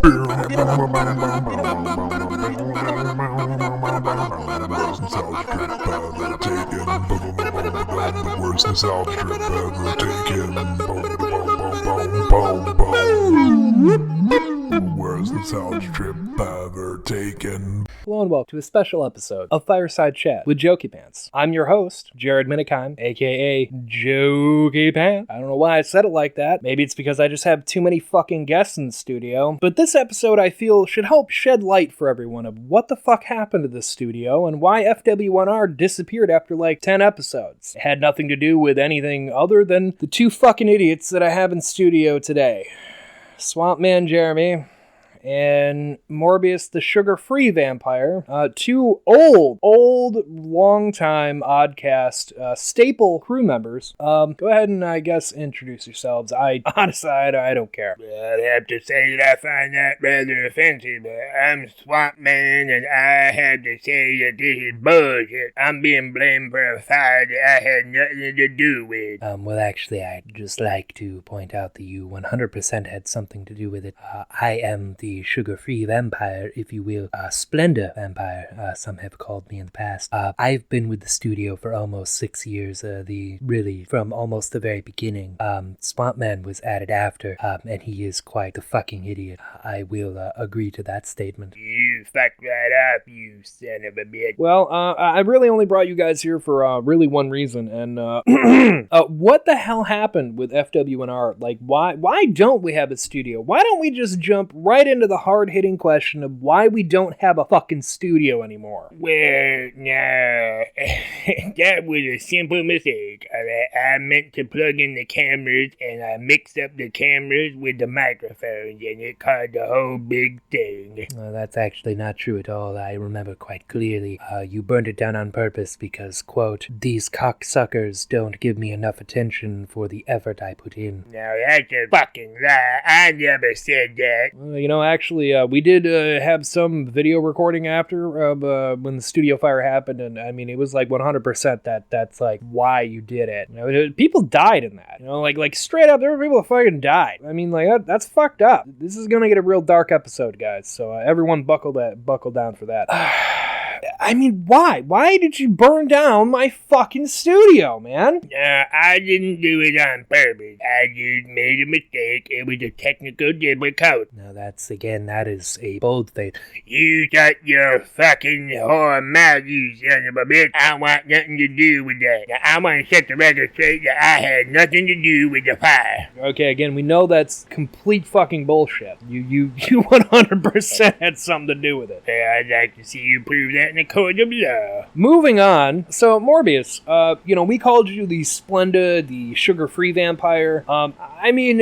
Worst nostalgia trip ever taken. Worst nostalgia trip ever taken. Hello and welcome to a special episode of Fireside Chat with Jokeypants. I'm your host, Jared Minikheim, aka Jokeypants. I don't know why I said it like that. Maybe it's because I just have too many fucking guests in the studio. But this episode, I feel, should help shed light for everyone of what the fuck happened to this studio and why FW1R disappeared after like 10 episodes. It had nothing to do with anything other than the two fucking idiots that I have in studio today. Swamp Man Jeremy and Morbius the sugar-free vampire, two old, long-time Oddcast staple crew members. Go ahead and, I guess, introduce yourselves. Honestly, I don't care. I'd have to say that I find that rather offensive. I'm Swamp Man, and I had to say that this is bullshit. I'm being blamed for a fire that I had nothing to do with. Well, actually, I'd just like to point out that you 100% had something to do with it. I am the sugar-free vampire, if you will, Splendor vampire, some have called me in the past. I've been with the studio for almost 6 years, from almost the very beginning. Swamp Man was added after, and he is quite the fucking idiot. I will agree to that statement. You fucked right up, you son of a bitch. Well, I really only brought you guys here for really one reason, and what the hell happened with FW&R? Like, why don't we have a studio? Why don't we just jump right into the hard-hitting question of why we don't have a fucking studio anymore? Well, no, that was a simple mistake. I meant to plug in the cameras, and I mixed up the cameras with the microphones, and it caused the whole big thing. That's actually not true at all. I remember quite clearly. You burned it down on purpose because, quote, these cocksuckers don't give me enough attention for the effort I put in. Now, that's a fucking lie. I never said that. Actually, we did have some video recording after when the studio fire happened, and I mean, it was like 100% that's like why you did it. People died in that. Like straight up, there were people that fucking died. I mean, like that's fucked up. This is gonna get a real dark episode, guys. So everyone buckle down for that. I mean, why? Why did you burn down my fucking studio, man? I didn't do it on purpose. I just made a mistake. It was a technical difficulty. Now that is a bold thing. You shut your fucking whore mouth, you son of a bitch. I want nothing to do with that. Now, I want to set the record straight that I had nothing to do with the fire. Okay, again, we know that's complete fucking bullshit. You 100% had something to do with it. I'd like to see you prove that in the court of law. Moving on. So, Morbius, we called you the Splenda, the sugar-free vampire. I mean,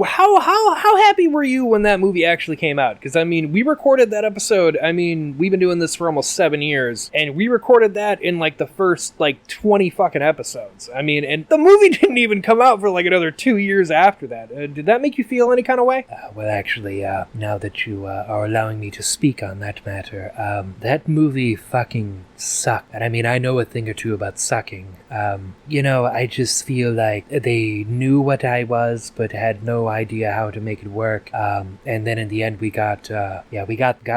how happy were you when that movie actually came out? Because, I mean, we recorded that episode. I mean, we've been doing this for almost 7 years, and we recorded that in, like, the first, 20 fucking episodes. I mean, and the movie didn't even come out for, another 2 years after that. Did that make you feel any kind of way? Well, actually, now that you are allowing me to speak on that matter, that movie fucking sucked. And I mean, I know a thing or two about sucking. I just feel like they knew what I was, but had no idea how to make it work. And then in the end, we got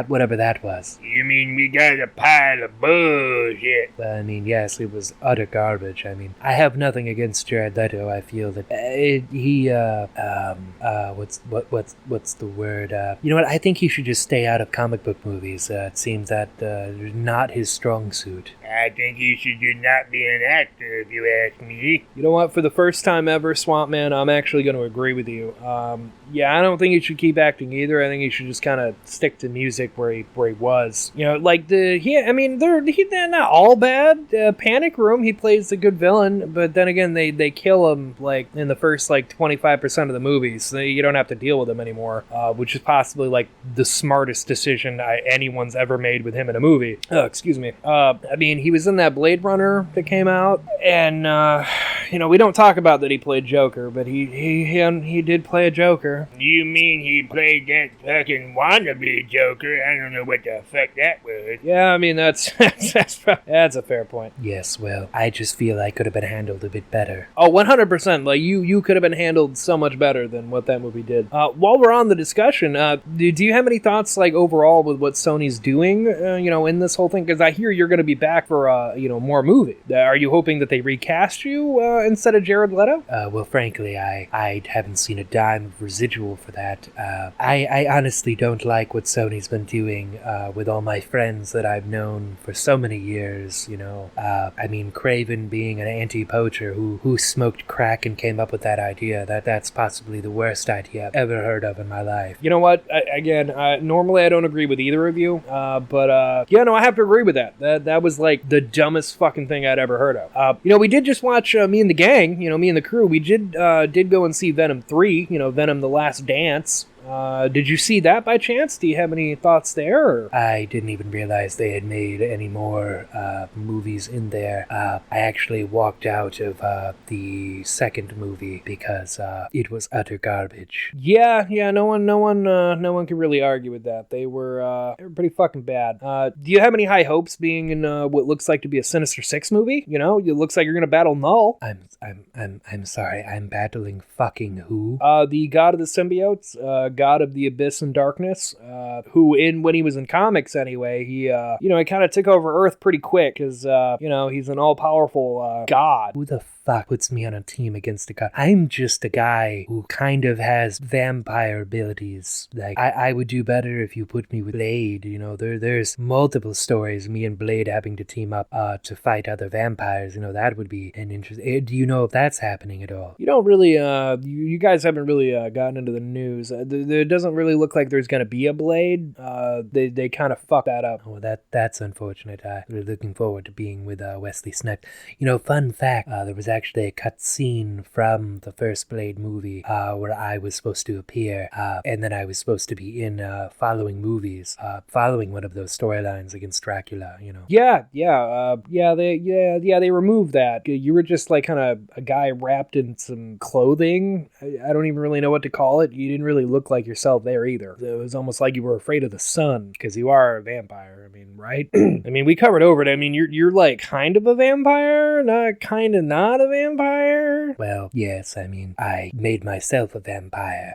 whatever that was. You mean we got a pile of bullshit? Well, I mean, yes, it was utter garbage. I mean, I have nothing against Jared Leto. I feel that what's the word? You know what? I think he should just stay out of comic book movies. It seems that not his strong suit. I think he should just not be an actor, if you ask me. You know what? For the first time ever, Swamp Man, I'm actually going to agree with you. I don't think he should keep acting either. I think he should just kind of stick to music where he was. They're not all bad. Panic Room, he plays a good villain, but then again, they kill him in the first 25% of the movies. So you don't have to deal with him anymore, which is possibly the smartest decision anyone's ever made with him in a movie. Oh, excuse me. I mean, he was in that Blade Runner that came out, and we don't talk about that he played Joker, but he did play a Joker. Joker. You mean he played that fucking wannabe Joker? I don't know what the fuck that was. Yeah, I mean, that's a fair point. Yes, well, I just feel I could have been handled a bit better. Oh, 100%. Like, you could have been handled so much better than what that movie did. While we're on the discussion, do you have any thoughts, like, overall with what Sony's doing, in this whole thing? Because I hear you're going to be back for, more movie. Are you hoping that they recast you instead of Jared Leto? Well, frankly, I haven't seen a dime of residual for that. I honestly don't like what Sony's been doing with all my friends that I've known for so many years, I mean, Craven being an anti-poacher who smoked crack and came up with that idea, that's possibly the worst idea I've ever heard of in my life. You know what? Normally I don't agree with either of you, but I have to agree with that. That was like the dumbest fucking thing I'd ever heard of. We did just watch, me and the gang, me and the crew, we did go and see Venom 3, Venom The Last Dance. Did you see that by chance? Do you have any thoughts there? Or? I didn't even realize they had made any more movies in there. I actually walked out of the second movie because it was utter garbage. Yeah, no one can really argue with that. They were pretty fucking bad. Do you have any high hopes being in what looks like to be a Sinister Six movie? It looks like you're gonna battle Null. I'm sorry. I'm battling fucking who? The God of the Symbiotes. God of the Abyss and Darkness, who when he was in comics anyway, he kind of took over Earth pretty quick because, he's an all-powerful god. Who the fuck puts me on a team against a god? I'm just a guy who kind of has vampire abilities. Like, I would do better if you put me with Blade, there's multiple stories, me and Blade having to team up to fight other vampires, that would be an interest. Do you know if that's happening at all? You don't really, you guys haven't really gotten into the news. It doesn't really look like there's gonna be a Blade. They kind of fucked that up. Oh, that's unfortunate. We're looking forward to being with Wesley Snipes. Fun fact, there was actually a cut scene from the first Blade movie where I was supposed to appear, and then I was supposed to be in following movies, following one of those storylines against Dracula. They removed that. You were just like kind of a guy wrapped in some clothing. I don't even really know what to call it. You didn't really look like yourself there either. It was almost like you were afraid of the sun because you are a vampire. I mean, right? I mean, we covered over it. I mean, you're like kind of a vampire, not a vampire. Well, yes. I mean, I made myself a vampire,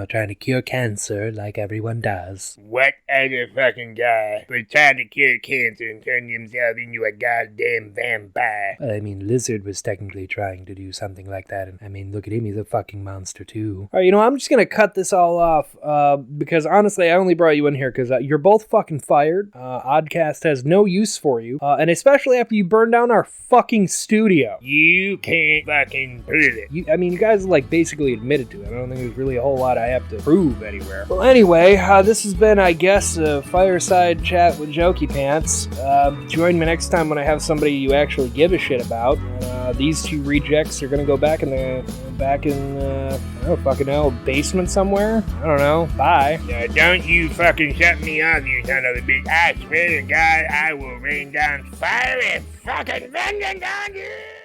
trying to cure cancer like everyone does. What other fucking guy would try to cure cancer and turn himself into a goddamn vampire? Well, I mean, Lizard was technically trying to do something like that, and I mean, look at him. He's a fucking monster too. All right, I'm just gonna cut this all off because honestly, I only brought you in here because you're both fucking fired. Oddcast has no use for you, and especially after you burned down our fucking studio. You can't fucking prove it. You guys like basically admitted to it. I don't think there's really a whole lot I have to prove anywhere. Well, anyway, this has been, I guess, a Fireside Chat with Jokeypants. Join me next time when I have somebody you actually give a shit about. These two rejects are gonna go back in I don't fucking know, basement somewhere? I don't know. Bye. Don't you fucking shut me off, you son of a bitch. I swear to God, I will rain down fire and fucking vengeance on you!